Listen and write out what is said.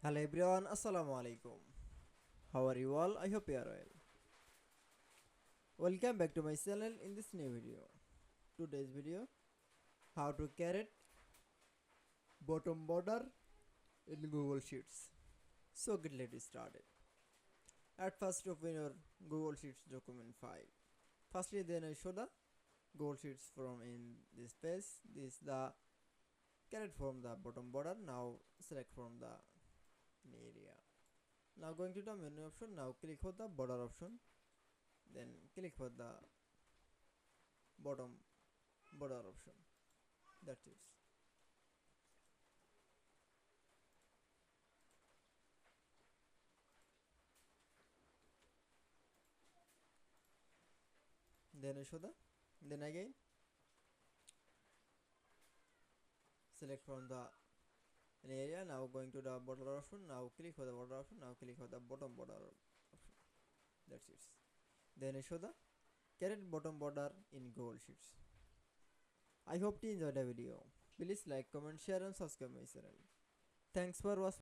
Hello everyone, Assalamu Walaikum. How are you all? I hope you are well. Welcome back to my channel in this new video. Today's video, how to create bottom border in Google Sheets. So let's started. At first open your Google Sheets document file. Firstly then I show the Google Sheets from in this page. This the create from the bottom border. Now select from the area. Now going to the menu option. Now click on the border option. Then click for the bottom border option. That's it. Then I show the then again select from the an area. Now going to the border option. Now click for the border option. Now click for the bottom border option. That's it. Then I show the carrot bottom border in Google Sheets. I hope you enjoyed the video. Please like, comment, share and subscribe my channel. Thanks for watching.